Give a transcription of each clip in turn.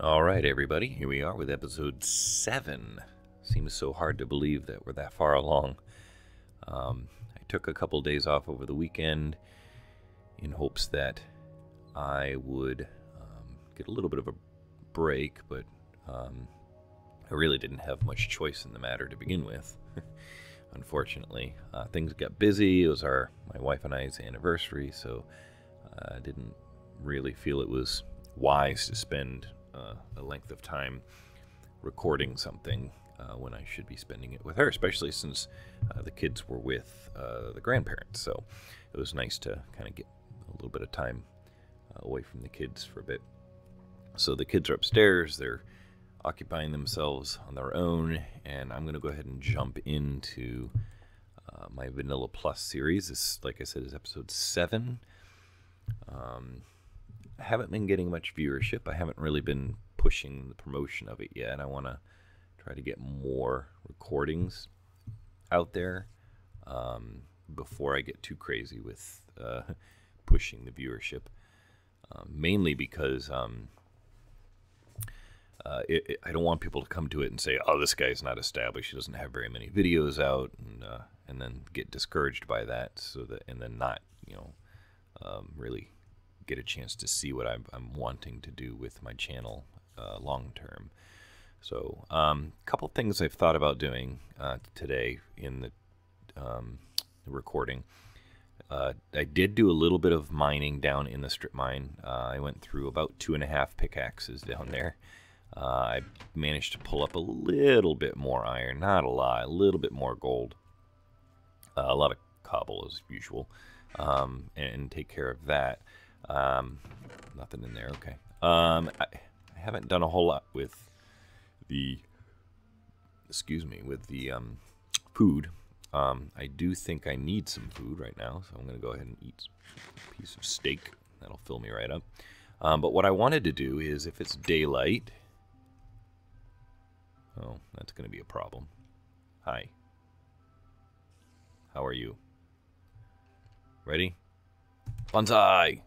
All right, everybody, here we are with episode 7. Seems so hard to believe that we're that far along. I took a couple days off over the weekend in hopes that I would get a little bit of a break, but I really didn't have much choice in the matter to begin with. Unfortunately, things got busy. It was my wife and I's anniversary, so I didn't really feel it was wise to spend a length of time recording something when I should be spending it with her, especially since the kids were with the grandparents. So it was nice to kind of get a little bit of time away from the kids for a bit. So the kids are upstairs. They're occupying themselves on their own, and I'm going to go ahead and jump into my Vanilla Plus series. This, like I said, is episode 7. I haven't been getting much viewership. I haven't really been pushing the promotion of it yet. I want to try to get more recordings out there before I get too crazy with pushing the viewership. Mainly because I don't want people to come to it and say, "Oh, this guy's not established. He doesn't have very many videos out," and then get discouraged by that. And then not, really get a chance to see what I'm wanting to do with my channel long term. So, a couple things I've thought about doing today in the recording. I did do a little bit of mining down in the strip mine. I went through about 2.5 pickaxes down there. I managed to pull up a little bit more iron, not a lot, a little bit more gold, a lot of cobble as usual, and take care of that. Nothing in there. Okay. I haven't done a whole lot with the food. I do think I need some food right now, so I'm going to go ahead and eat a piece of steak. That'll fill me right up. But what I wanted to do is, if it's daylight... Oh, that's going to be a problem. Hi. How are you? Ready? Bonsai!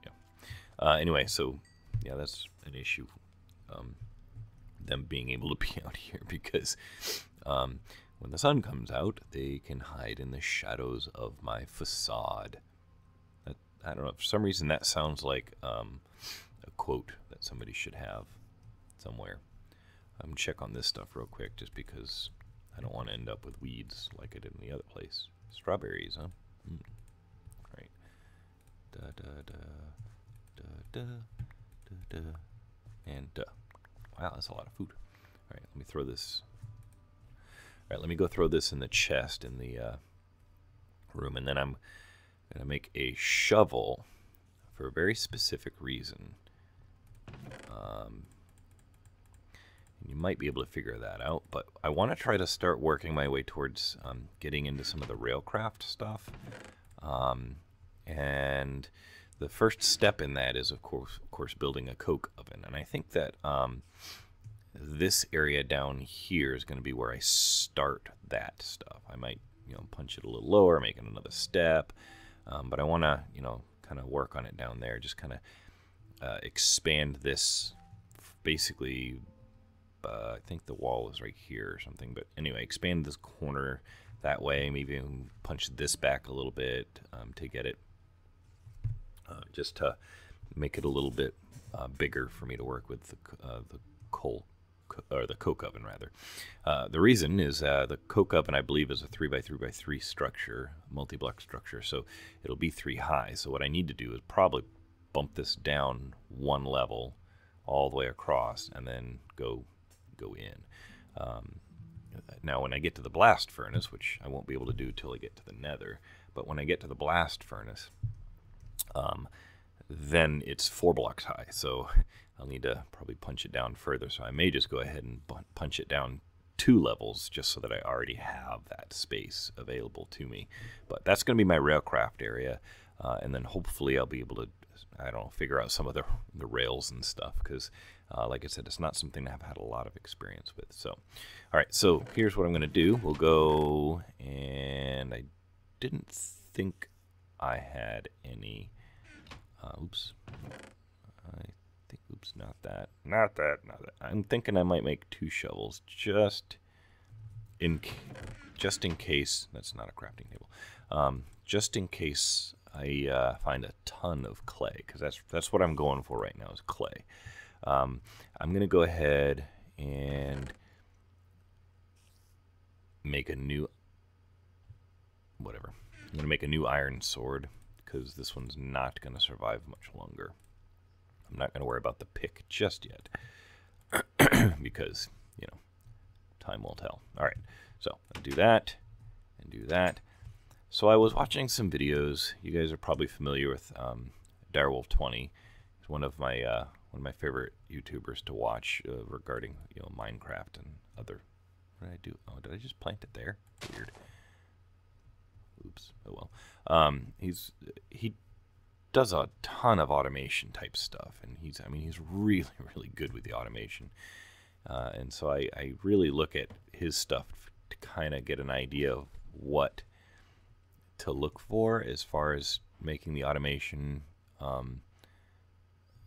Yeah. Anyway, so, yeah, that's an issue. Them being able to be out here, because when the sun comes out, they can hide in the shadows of my facade. I don't know, for some reason that sounds like a quote that somebody should have somewhere. I'm going to check on this stuff real quick, just because I don't want to end up with weeds like I did in the other place. Strawberries, huh? Right. Da da da da da da da and da. Wow, that's a lot of food. All right, let me throw this. All right, let me go throw this in the chest in the room, and then I'm gonna make a shovel for a very specific reason. You might be able to figure that out, but I want to try to start working my way towards getting into some of the railcraft stuff. And the first step in that is, of course, building a coke oven. And I think that this area down here is going to be where I start that stuff. I might, punch it a little lower, make it another step. But I want to, kind of work on it down there. Just kind of expand this, basically. I think the wall is right here or something. But anyway, expand this corner that way. Maybe even punch this back a little bit to get it. Just to make it a little bit bigger for me to work with the coke oven rather. The reason is the coke oven, I believe, is a 3x3x3 structure, multi-block structure, so it'll be 3 high. So what I need to do is probably bump this down 1 level all the way across, and then go in. Now, when I get to the blast furnace, which I won't be able to do till I get to the nether, but when I get to the blast furnace, then it's 4 blocks high, so I'll need to probably punch it down further. So I may just go ahead and punch it down 2 levels, just so that I already have that space available to me. But that's going to be my railcraft area, and then hopefully I'll be able to, I don't know, figure out some of the rails and stuff, because like I said, it's not something I've had a lot of experience with. So, all right, so here's what I'm going to do. We'll go, and I didn't think I had any, oops, that. Not that. I'm thinking I might make 2 shovels just in case. That's not a crafting table. Just in case I find a ton of clay, because that's what I'm going for right now is clay. I'm gonna go ahead and make a new whatever. I'm gonna make a new iron sword because this one's not gonna survive much longer. I'm not gonna worry about the pick just yet because time will tell. All right, so I'll do that and do that. So I was watching some videos. You guys are probably familiar with Direwolf20. He's one of my favorite YouTubers to watch regarding Minecraft and other. What did I do? Oh, did I just plant it there? Weird. Oops. Oh well. He does a ton of automation type stuff, and he's really good with the automation. And so I really look at his stuff to kind of get an idea of what to look for as far as making the automation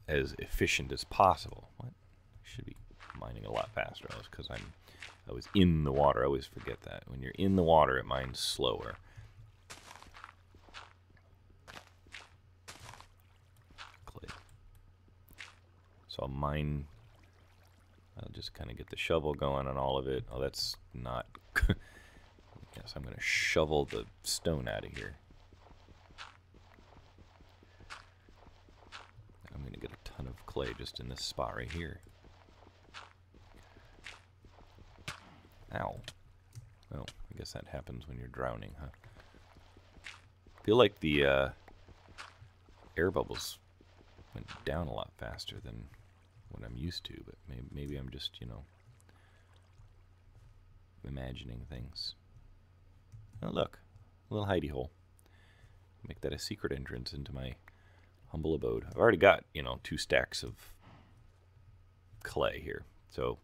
as efficient as possible. What? I should be mining a lot faster. That's because I was in the water. I always forget that. When you're in the water, it mines slower. Clay. So I'll just kind of get the shovel going on all of it. Oh, that's not... Yes, I'm going to shovel the stone out of here. I'm going to get a ton of clay just in this spot right here. Ow. Oh, I guess that happens when you're drowning, huh? I feel like the air bubbles went down a lot faster than what I'm used to, but maybe I'm just, imagining things. Oh, look, a little hidey hole. Make that a secret entrance into my humble abode. I've already got, 2 stacks of clay here. So,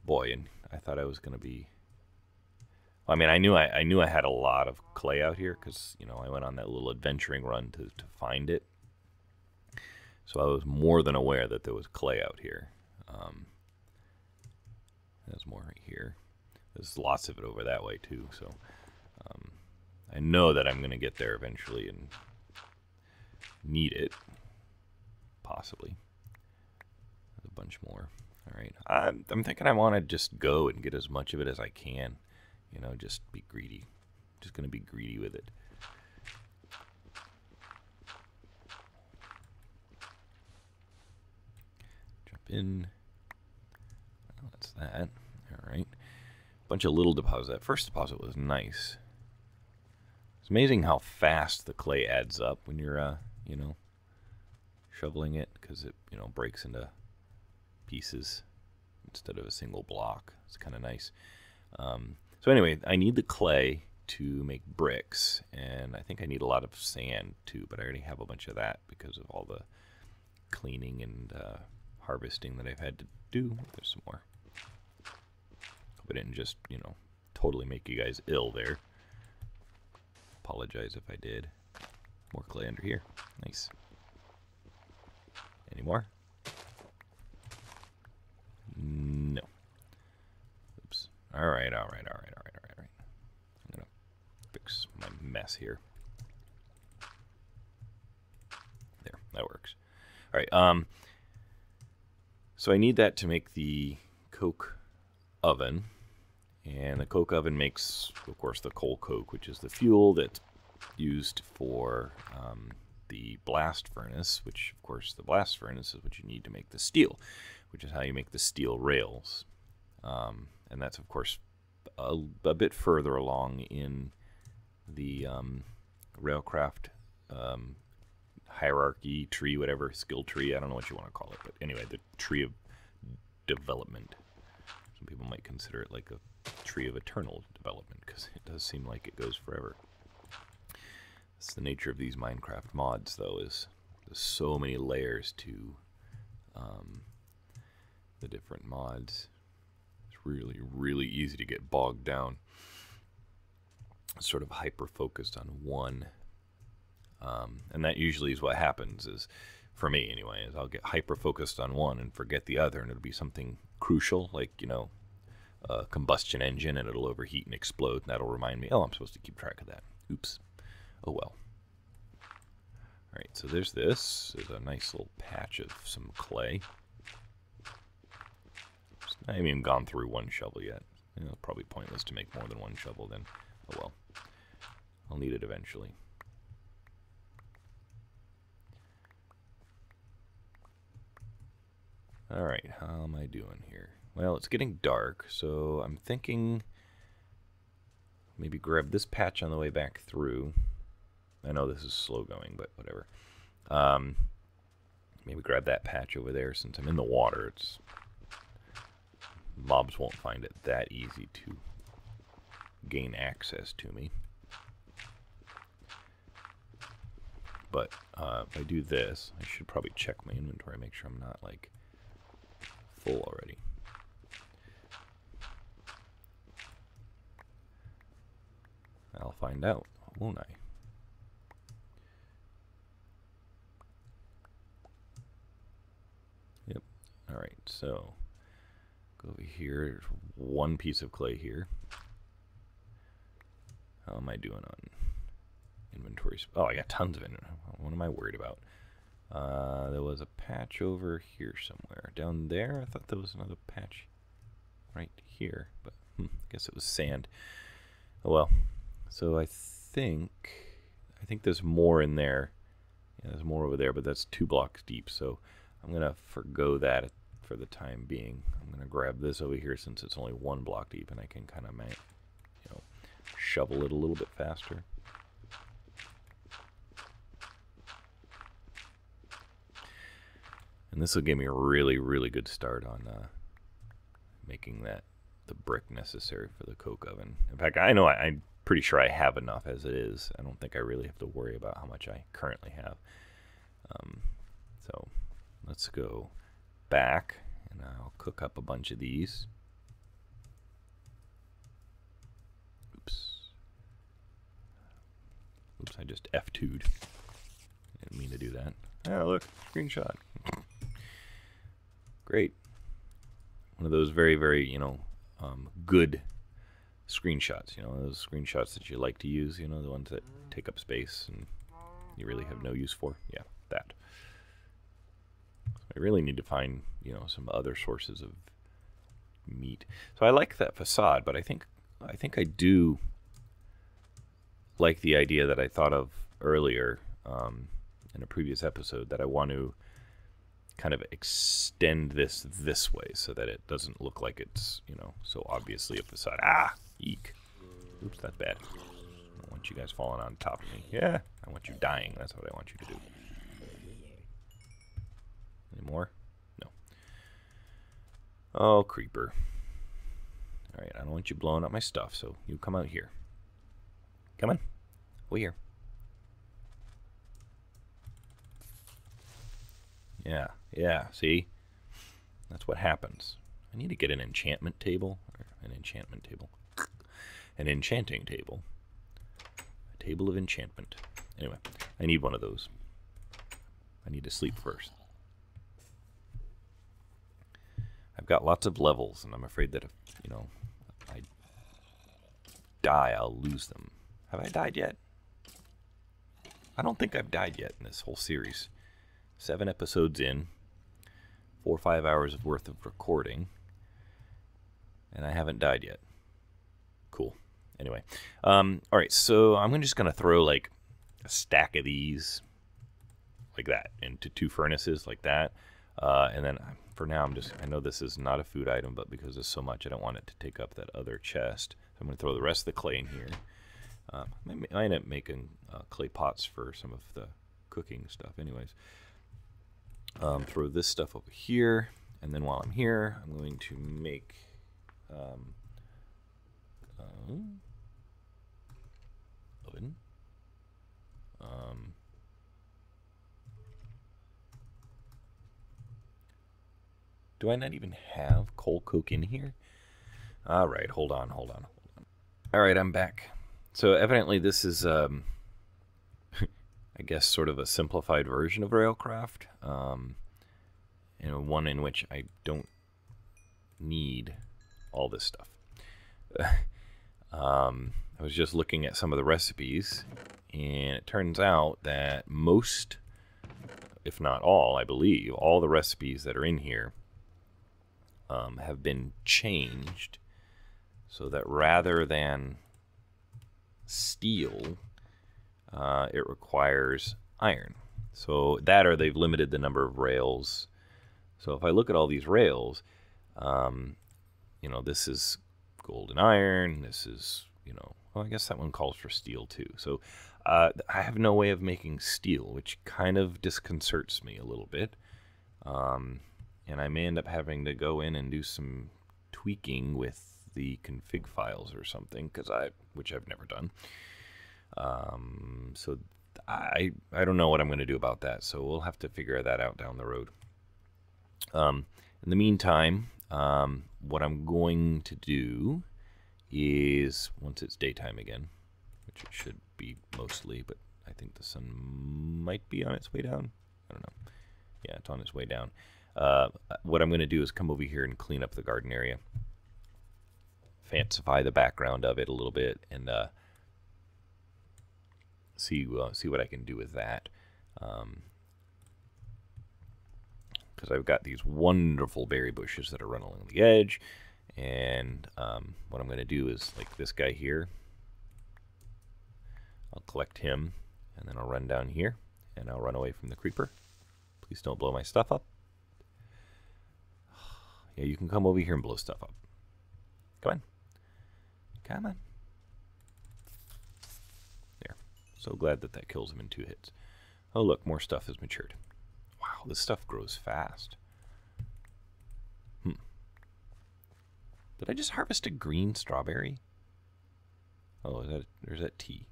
boy, and I thought I was going to be... Well, I mean, I knew I had a lot of clay out here because, I went on that little adventuring run to find it. So I was more than aware that there was clay out here. There's more right here. There's lots of it over that way too. So I know that I'm going to get there eventually and need it. Possibly. There's a bunch more. All right. I'm thinking I want to just go and get as much of it as I can. Just be greedy. Just going to be greedy with it. Jump in. Well, that's that. All right. Bunch of little deposits. That first deposit was nice. It's amazing how fast the clay adds up when you're, shoveling it, because it, breaks into pieces instead of a single block. It's kind of nice. So anyway, I need the clay to make bricks, and I think I need a lot of sand too, but I already have a bunch of that because of all the cleaning and harvesting that I've had to do. There's some more. Hope I didn't just, totally make you guys ill there. Apologize if I did. More clay under here. Nice. Any more? No. Oops. All right. I'm gonna fix my mess here. There, that works. All right. So I need that to make the coke oven. And the coke oven makes, of course, the coal coke, which is the fuel that's used for the blast furnace, which, of course, the blast furnace is what you need to make the steel, which is how you make the steel rails. And that's, of course, a bit further along in the railcraft hierarchy, tree, whatever, skill tree. I don't know what you want to call it. But anyway, the tree of development. Some people might consider it like a tree of eternal development because it does seem like it goes forever. That's the nature of these Minecraft mods, though, is there's so many layers to the different mods. It's really easy to get bogged down. Sort of hyper-focused on one. And that usually is what happens is for me anyway, is I'll get hyper-focused on one and forget the other, and it'll be something crucial, like, a combustion engine, and it'll overheat and explode, and that'll remind me, oh, I'm supposed to keep track of that. Oops. Oh, well. All right, so there's this. There's a nice little patch of some clay. I haven't even gone through one shovel yet. Probably pointless to make more than one shovel then. Oh, well. I'll need it eventually. Alright, how am I doing here? Well, it's getting dark, so I'm thinking maybe grab this patch on the way back through. I know this is slow going, but whatever. Maybe grab that patch over there since I'm in the water. Mobs won't find it that easy to gain access to me. But if I do this, I should probably check my inventory, make sure I'm not like full already. I'll find out, won't I? Yep. Alright, so go over here. There's one piece of clay here. How am I doing on inventory? Oh, I got tons of inventory. What am I worried about? There was a patch over here somewhere. Down there? I thought there was another patch right here, but I guess it was sand. Oh well. So I think there's more in there. Yeah, there's more over there, but that's 2 blocks deep, so I'm gonna forgo that for the time being. I'm gonna grab this over here since it's only 1 block deep, and I can kind of, shovel it a little bit faster. And this will give me a really, really good start on making the brick necessary for the coke oven. In fact, I'm pretty sure I have enough as it is. I don't think I really have to worry about how much I currently have. So let's go back, and I'll cook up a bunch of these. Oops, I just F2'd. Didn't mean to do that. Oh, look, screenshot. Great. One of those very, very, good screenshots. Those screenshots that you like to use, the ones that take up space and you really have no use for. Yeah, that. I really need to find, some other sources of meat. So I like that facade, but I think I do like the idea that I thought of earlier in a previous episode, that I want to kind of extend this way so that it doesn't look like it's, so obviously a facade. Ah, eek. Oops, that's bad. I don't want you guys falling on top of me. Yeah, I want you dying. That's what I want you to do. Any more? No. Oh, creeper. All right, I don't want you blowing up my stuff, so you come out here. Come on. Over here. Yeah, see? That's what happens. I need to get an enchantment table. Or an enchantment table. An enchanting table. A table of enchantment. Anyway, I need one of those. I need to sleep first. I've got lots of levels, and I'm afraid that if, I die, I'll lose them. Have I died yet? I don't think I've died yet in this whole series. 7 episodes in, 4 or 5 hours worth of recording, and I haven't died yet. Cool. Anyway, all right, so I'm just going to throw like a stack of these like that into 2 furnaces like that, and then for now I know this is not a food item, but because there's so much, I don't want it to take up that other chest. So I'm going to throw the rest of the clay in here. I end up making clay pots for some of the cooking stuff anyways. Throw this stuff over here, and then while I'm here, I'm going to make oven. Do I not even have coal coke in here? All right, hold on. All right, I'm back. So evidently this is, I I guess, sort of a simplified version of railcraft. One in which I don't need all this stuff. I was just looking at some of the recipes, and it turns out that most, if not all, I believe, all the recipes that are in here have been changed so that rather than steel, it requires iron. So that, or they've limited the number of rails. So if I look at all these rails, this is gold and iron. This is, well, I guess that one calls for steel too. So I have no way of making steel, which kind of disconcerts me a little bit. And I may end up having to go in and do some tweaking with the config files or something, which I've never done. So I don't know what I'm going to do about that. So we'll have to figure that out down the road. In the meantime, what I'm going to do is, once it's daytime again, which it should be mostly, but I think the sun might be on its way down. I don't know. Yeah, it's on its way down. What I'm going to do is come over here and clean up the garden area, fancify the background of it a little bit, and see what I can do with that. Because I've got these wonderful berry bushes that are running along the edge, and what I'm going to do is, like this guy here, I'll collect him, and then I'll run down here, and I'll run away from the creeper. Please don't blow my stuff up. Yeah, you can come over here and blow stuff up. Come on. Come on. There. So glad that that kills him in 2 hits. Oh, look, more stuff has matured. Wow, this stuff grows fast. Did I just harvest a green strawberry? Oh, is that tea?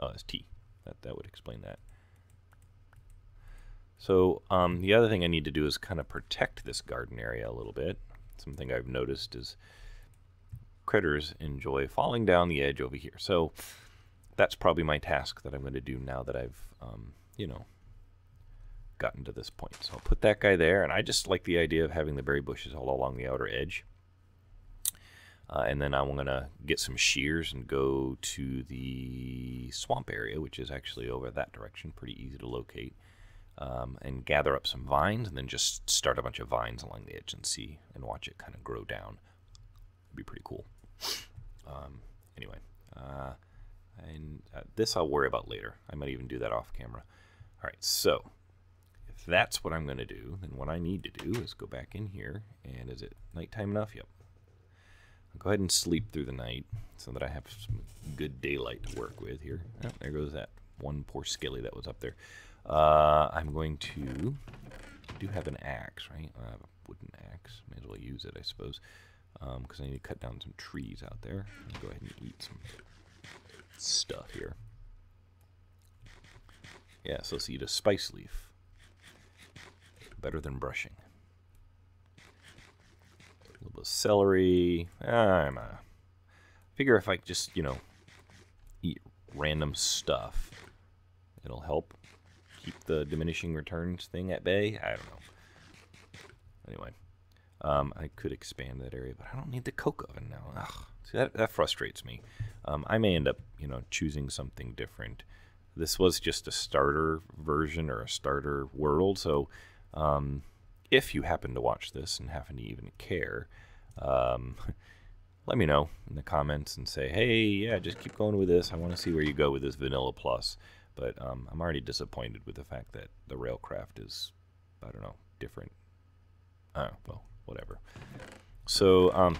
Oh, it's tea. That would explain that. So the other thing I need to do is kind of protect this garden area a little bit. Something I've noticed is critters enjoy falling down the edge over here. So that's probably my task that I'm going to do now that I've, gotten to this point. So I'll put that guy there, and I just like the idea of having the berry bushes all along the outer edge. And then I'm going to get some shears and go to the swamp area, which is actually over that direction, pretty easy to locate, and gather up some vines, and then just start a bunch of vines along the edge and watch it kind of grow down. It'd be pretty cool. Anyway, this I'll worry about later. I might even do that off camera. All right, so if that's what I'm going to do, then what I need to do is go back in here, and is it nighttime enough? Yep. I'll go ahead and sleep through the night so that I have some good daylight to work with here. Oh, there goes that one poor skilly that was up there. I'm going to do have an axe, right? I have a wooden axe. May as well use it, I suppose, because I need to cut down some trees out there. I'll go ahead and eat some stuff here. Yeah, so let's eat a spice leaf. Better than brushing. A little bit of celery. I figure if I just, eat random stuff, it'll help keep the diminishing returns thing at bay. I don't know. Anyway, I could expand that area, but I don't need the coke oven now. Ugh. See, that frustrates me. I may end up, choosing something different. This was just a starter version or a starter world, so if you happen to watch this and happen to even care, let me know in the comments and say, hey, yeah, just keep going with this. I want to see where you go with this Vanilla Plus. But I'm already disappointed with the fact that the railcraft is, I don't know, different. Well, whatever. So I'm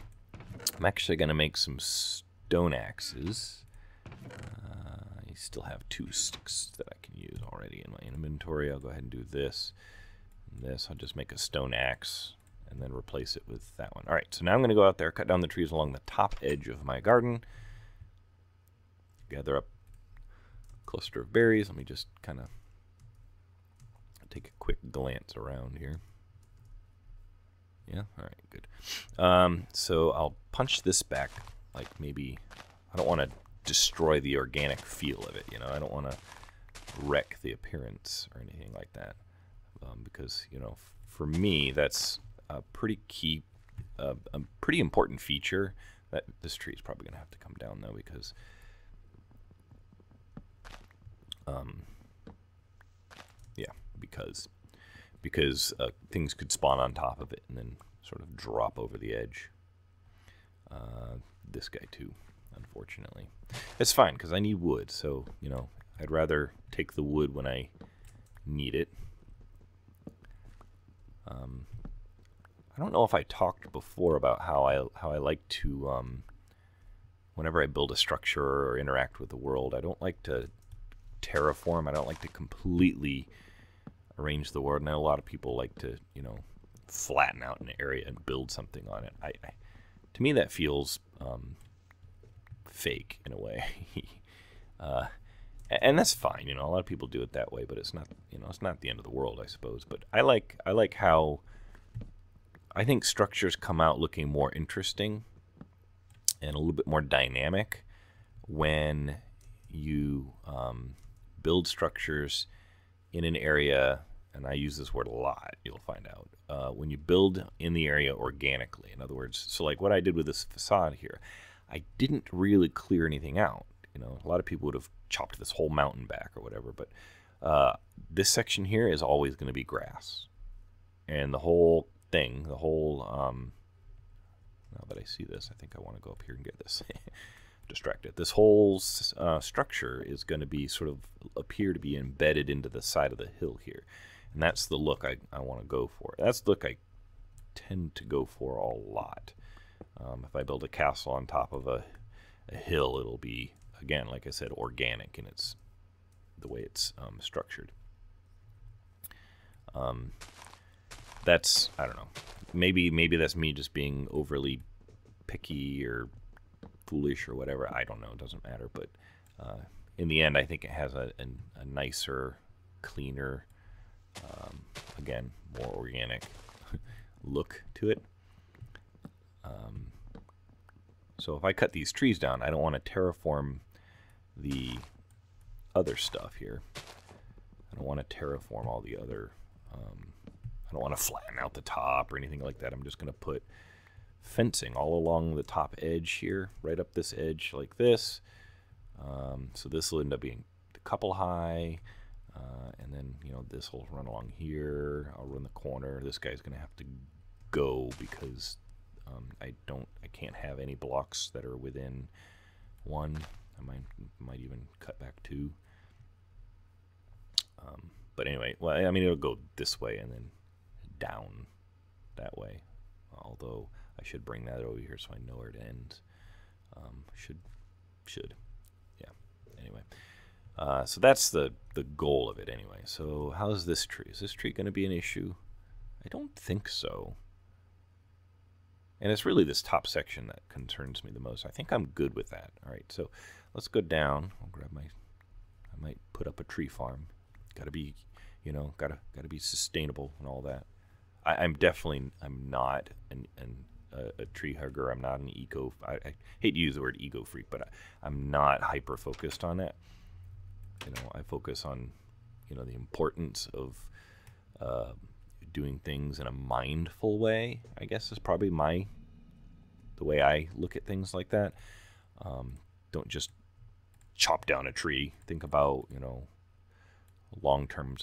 actually going to make some stone axes. I still have 2 sticks that I can use already in my inventory. I'll go ahead and do this. This, I'll just make a stone axe and then replace it with that one. All right, so now I'm going to go out there, cut down the trees along the top edge of my garden, gather up a cluster of berries. Let me just kind of take a quick glance around here. Yeah, all right, good. So I'll punch this back, like maybe, I don't want to destroy the organic feel of it, I don't want to wreck the appearance or anything like that, because, you know, for me, that's a pretty key, a pretty important feature. That this tree is probably going to have to come down though, because yeah, because things could spawn on top of it and then sort of drop over the edge. This guy too, unfortunately. It's fine because I need wood, so, you know, I'd rather take the wood when I need it. I don't know if I talked before about how I like to, whenever I build a structure or interact with the world, I don't like to terraform. I don't like to completely arrange the world. And I know a lot of people like to, you know, flatten out an area and build something on it. To me, that feels fake in a way. And that's fine, you know. A lot of people do it that way, but it's not, you know, it's not the end of the world, I suppose. But I like how I think structures come out looking more interesting and a little bit more dynamic when you build structures in an area, and I use this word a lot, you'll find out, when you build in the area organically. In other words, so like what I did with this facade here, I didn't really clear anything out. You know, a lot of people would have chopped this whole mountain back or whatever, but this section here is always going to be grass. And the whole thing, the whole, now that I see this, I think I want to go up here and get this. Distracted. This whole structure is going to be sort of appear to be embedded into the side of the hill here. And that's the look I want to go for. That's the look I tend to go for a lot. If I build a castle on top of a hill, it'll be, again, like I said, organic in its the way it's structured. That's, I don't know, maybe that's me just being overly picky or foolish or whatever. I don't know, it doesn't matter. But in the end, I think it has a nicer, cleaner, again, more organic look to it. So if I cut these trees down, I don't want to terraform the other stuff here. I don't want to terraform all the other, I don't want to flatten out the top or anything like that. I'm just going to put fencing all along the top edge here, right up this edge like this. So this will end up being a couple high, and then, you know, this will run along here. I'll run the corner. This guy's going to have to go because I can't have any blocks that are within one. I might even cut back two. But anyway, well, I mean, it'll go this way and then down that way. Although I should bring that over here so I know where it ends. Should. Yeah. Anyway. So that's the goal of it anyway. So how's this tree? Is this tree going to be an issue? I don't think so. And it's really this top section that concerns me the most. I think I'm good with that. All right, so let's go down. I'll grab I might put up a tree farm. Got to be, you know, got to be sustainable and all that. I'm not a tree hugger. I'm not an eco. I hate to use the word ego freak, but I'm not hyper focused on it. You know, I focus on, you know, the importance of doing things in a mindful way, I guess, is probably the way I look at things like that. Don't just chop down a tree. Think about, you know, long-term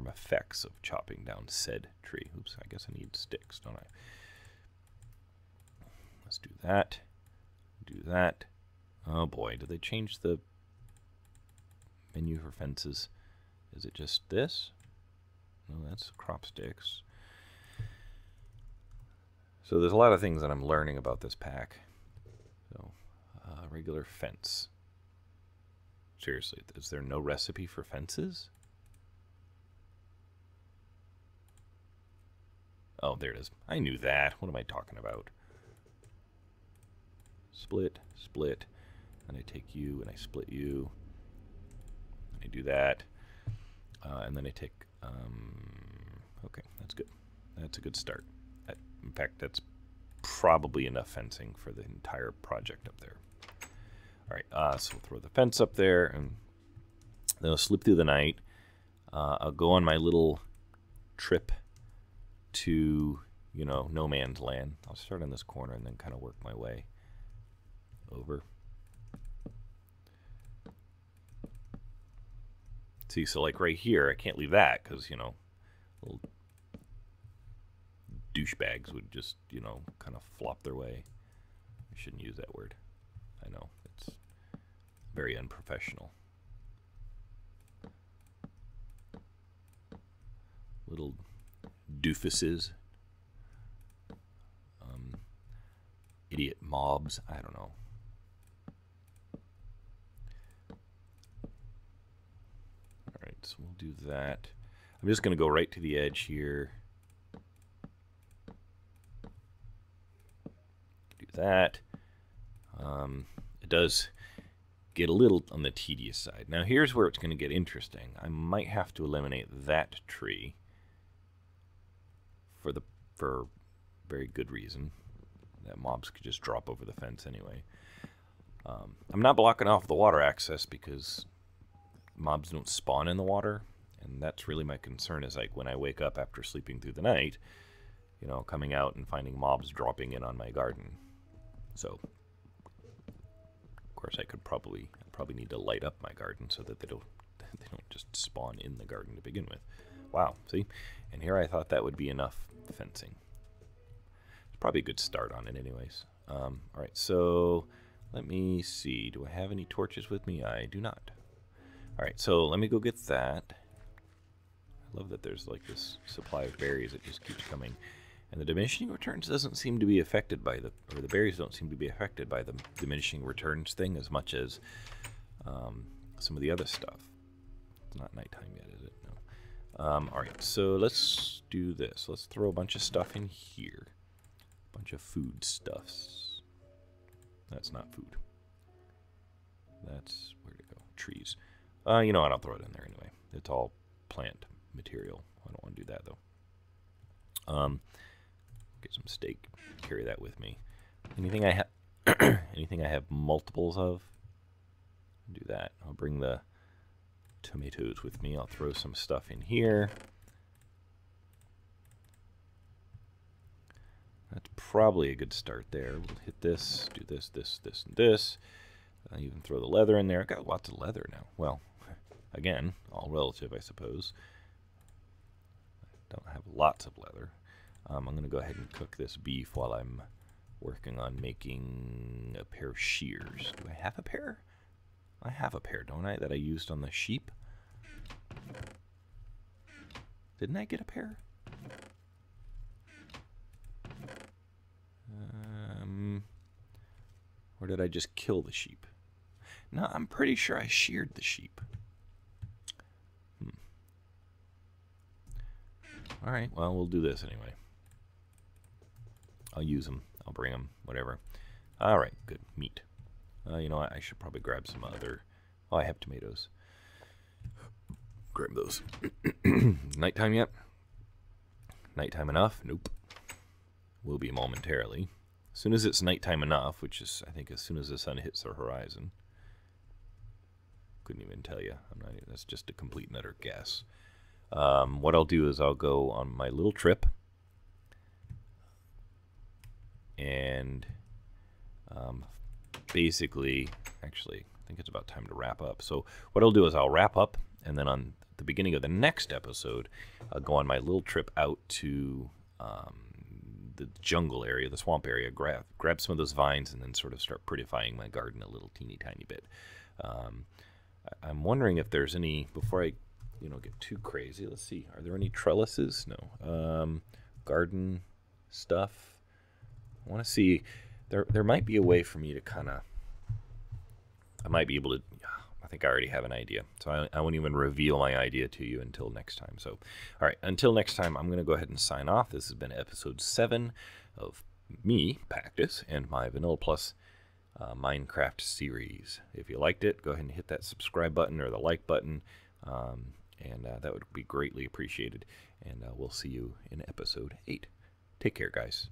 effects of chopping down said tree. Oops, I guess I need sticks, don't I? Let's do that. Do that. Oh boy, did they change the menu for fences? Is it just this? No, that's crop sticks. So there's a lot of things that I'm learning about this pack. So, regular fence. Seriously, is there no recipe for fences? Oh, there it is. I knew that. What am I talking about? Split, split, and I take you and I split you. I do that, and then I take. Okay, that's good. That's a good start. In fact, that's probably enough fencing for the entire project up there. All right, so we'll throw the fence up there, and Then I'll sleep through the night. I'll go on my little trip to, no man's land. I'll start in this corner and then kind of work my way over. See, so like right here, I can't leave that because, little douchebags would just, kind of flop their way. I shouldn't use that word. I know, it's very unprofessional. Little doofuses. Idiot mobs. I don't know. Alright, so we'll do that. I'm just going to go right to the edge here. Do that. It does get a little on the tedious side. Now here's where it's going to get interesting. I might have to eliminate that tree for very good reason. That mobs could just drop over the fence anyway. I'm not blocking off the water access because mobs don't spawn in the water, and that's really my concern, is like when I wake up after sleeping through the night, coming out and finding mobs dropping in on my garden. So, of course, I could probably need to light up my garden so that they don't just spawn in the garden to begin with. Wow, see? And here I thought that would be enough fencing. It's probably a good start on it anyways. All right, so let me see. Do I have any torches with me? I do not. All right, so let me go get that. I love that there's like this supply of berries that just keeps coming. And the diminishing returns doesn't seem to be affected by the berries don't seem to be affected by the diminishing returns thing as much as some of the other stuff. It's not nighttime yet, is it? No. All right, so let's do this. Let's throw a bunch of stuff in here. A bunch of food stuffs. That's not food. That's, where'd it go? Trees. You know what? I'll throw it in there anyway. It's all plant material. I don't want to do that, though. Get some steak. Carry that with me. Anything I have, anything I have multiples of, do that. I'll bring the tomatoes with me. I'll throw some stuff in here. That's probably a good start there. We'll hit this, do this, this, this, and this. I'll even throw the leather in there. I've got lots of leather now. Well, again, all relative, I suppose. I don't have lots of leather. I'm going to go ahead and cook this beef while I'm working on making a pair of shears. Do I have a pair? I have a pair, don't I, that I used on the sheep? Didn't I get a pair? Or did I just kill the sheep? No, I'm pretty sure I sheared the sheep. Alright, well, we'll do this anyway. I'll use them. I'll bring them, whatever. Alright, good. Meat. You know what? I should probably grab some other... Oh, I have tomatoes. Grab those. Nighttime yet? Nighttime enough? Nope. Will be momentarily. As soon as it's nighttime enough, which is, I think, as soon as the sun hits the horizon. Couldn't even tell you. That's just a complete and utter guess. What I'll do is I'll go on my little trip. And basically, actually, I think it's about time to wrap up. So what I'll do is I'll wrap up, and then on the beginning of the next episode, I'll go on my little trip out to the jungle area, the swamp area, grab some of those vines, and then sort of start prettifying my garden a little teeny tiny bit. I'm wondering if there's any, before I get too crazy, let's see, are there any trellises? No. Garden stuff. I want to see, there might be a way for me to kind of, I might be able to, I think I already have an idea. So I won't even reveal my idea to you until next time. So, all right, until next time, I'm going to go ahead and sign off. This has been episode 7 of me, Pactus, and my Vanilla Plus Minecraft series. If you liked it, go ahead and hit that subscribe button or the like button, and that would be greatly appreciated. And we'll see you in episode 8. Take care, guys.